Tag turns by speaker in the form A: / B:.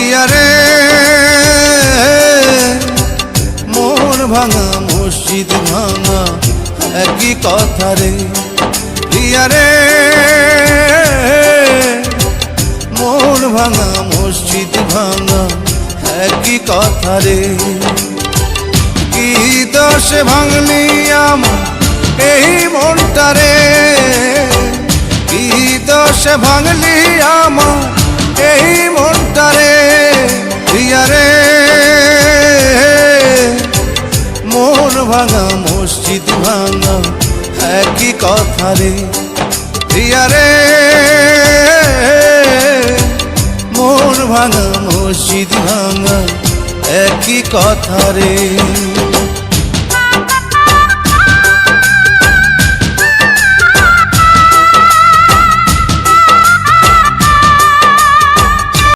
A: প্রিয়া রে মন ভাঙা মসজিদ ভাঙা একই কথা রে প্রিয়া রে মন ভাঙা মসজিদ ভাঙা একই কথা রে কি দোষে ভাঙলি আমার এই মনটা রে কি দোষে ভাঙলি আমার এই মনটা রে প্রিয়া রে মন ভাঙা মসজিদ ভাঙা একই কথা রে প্রিয়া রে মন ভাঙা মসজিদ ভাঙা একই কথা রে।